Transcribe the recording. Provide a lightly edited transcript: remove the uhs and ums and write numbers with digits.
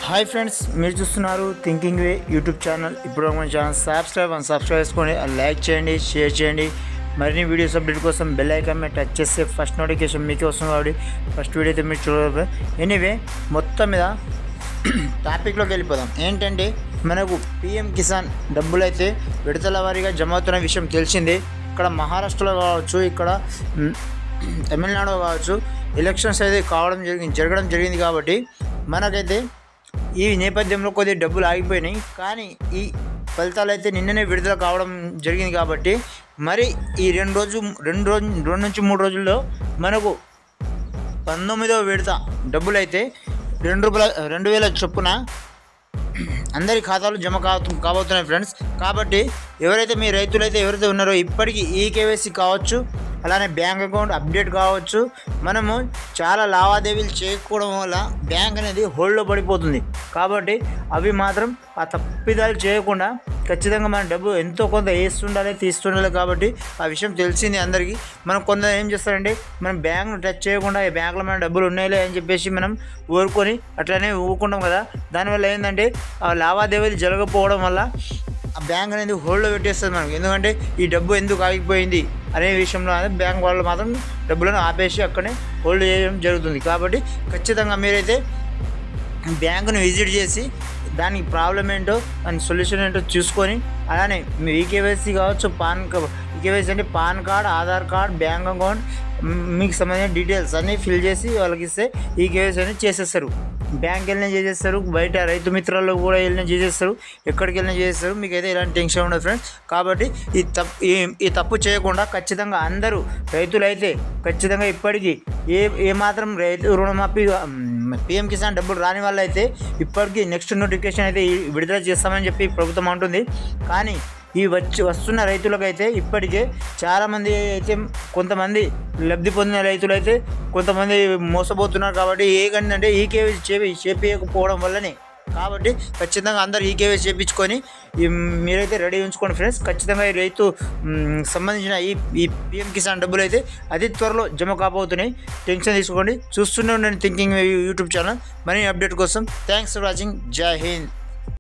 Hi friends, మీరు చూస్తున్నారు thinking వే YouTube channel. ఇప్పుడు మన ఛానల్ సబ్స్క్రైబ్ చేసుకోండి, లైక్ చేయండి, షేర్ చేయండి. మరిన్ని వీడియోస్ అప్డేట్ కోసం బెల్ ఐకాన్ మీద టచ్ చేస్తే ఫస్ట్ నోటిఫికేషన్ మీకే వస్తుంది కాబట్టి ఫస్ట్ వీడియో అయితే మీరు చూడగలరు. ఎనీవే, మొత్తం మీద టాపిక్లోకి వెళ్ళిపోదాం. ఏంటంటే, మనకు పిఎం కిసాన్ డబ్బులు అయితే విడతల వారీగా జమ అవుతున్న విషయం తెలిసిందే. ఇక్కడ మహారాష్ట్రలో కావచ్చు, ఇక్కడ తమిళనాడులో కావచ్చు ఎలక్షన్స్ అయితే జరగడం జరిగింది కాబట్టి మనకైతే ఈ నేపథ్యంలో కొద్దిగా డబ్బులు ఆగిపోయినాయి. కానీ ఈ ఫలితాలు అయితే నిన్ననే విడుదల కావడం జరిగింది కాబట్టి మరి ఈ రెండు నుంచి 3 రోజుల్లో మనకు 19వ విడత డబ్బులు అయితే 2,000 చొప్పున అందరి ఖాతాలు జమ కాబోతున్నాయి ఫ్రెండ్స్. కాబట్టి మీ రైతులైతే ఎవరైతే ఉన్నారో ఇప్పటికీ ఈకేవైసీ కావచ్చు, అలానే బ్యాంక్ అకౌంట్ అప్డేట్ కావచ్చు, మనము చాలా లావాదేవీలు చేయకపోవడం వల్ల బ్యాంక్ అనేది హోల్డ్లో పడిపోతుంది. కాబట్టి అవి మాత్రం ఆ తప్పిదాలు చేయకుండా ఖచ్చితంగా మన డబ్బు ఎంతో కొంత వేస్తుండాలి, తీస్తుండాలి. కాబట్టి ఆ విషయం తెలిసింది అందరికీ. మనం కొందరు ఏం చేస్తారంటే, మనం బ్యాంక్ను టచ్ చేయకుండా ఈ బ్యాంకులో మన డబ్బులు ఉన్నాయిలే అని చెప్పేసి మనం ఊరుకొని అట్లనే ఊరుకుంటాం కదా. దానివల్ల ఏంటంటే ఆ లావాదేవీలు జరగకపోవడం వల్ల ఆ బ్యాంక్ అనేది హోల్డ్లో పెట్టేస్తుంది మనకు. ఎందుకంటే ఈ డబ్బు ఎందుకు ఆగిపోయింది అనే విషయంలో బ్యాంక్ వాళ్ళు మాత్రం డబ్బులను ఆపేసి అక్కడే హోల్డ్ చేయడం జరుగుతుంది. కాబట్టి ఖచ్చితంగా మీరైతే బ్యాంకును విజిట్ చేసి దానికి ప్రాబ్లం ఏంటో, దాని సొల్యూషన్ ఏంటో చూసుకొని, అలానే మీ ఈకేవైసీ కావచ్చు, ఈకేవైసీ అంటే pan card, Aadhaar card, bank account, మీకు సంబంధించిన డీటెయిల్స్ అన్నీ ఫిల్ చేసి వాళ్ళకి ఇస్తే ఈకేవైసీ అనేది చేసేస్తారు. బ్యాంక్ వెళ్ళినా చేసేస్తారు, బయట రైతు మిత్రాల్లో కూడా వెళ్ళినా చేసేస్తారు, ఎక్కడికి వెళ్ళినా చేసేస్తారు. మీకైతే ఎలాంటి టెన్షన్ ఉండదు ఫ్రెండ్స్. కాబట్టి ఈ తప్పు చేయకుండా ఖచ్చితంగా అందరూ రైతులైతే ఖచ్చితంగా ఇప్పటికీ ఏమాత్రం రైతు రుణమాఫీ పిఎం కిసాన్ డబ్బులు రాని వాళ్ళు అయితే ఇప్పటికీ నెక్స్ట్ నోటిఫికేషన్ అయితే విడుదల చేస్తామని చెప్పి ప్రభుత్వం అంటుంది. కానీ ఈ వస్తున్న రైతులకైతే ఇప్పటికే చాలామంది అయితే, కొంతమంది లబ్ధి పొందిన రైతులైతే కొంతమంది మోసపోతున్నారు. కాబట్టి ఏంటంటే ఈకేవైసీ చేపించకపోవడం వల్లనే. కాబట్టి ఖచ్చితంగా అందరూ ఈకేవైసీ చేయించుకొని మీరైతే రెడీ ఉంచుకోండి ఫ్రెండ్స్. ఖచ్చితంగా ఈ రైతు సంబంధించిన ఈ పిఎం కిసాన్ డబ్బులు అయితే అతి త్వరలో జమ కాబోతున్నాయి. టెన్షన్ తీసుకోండి. చూస్తూనే ఉండండి థింకింగ్ యూట్యూబ్ ఛానల్. మరిన్ని అప్డేట్ కోసం థ్యాంక్స్ ఫర్ వాచింగ్. జై హింద్.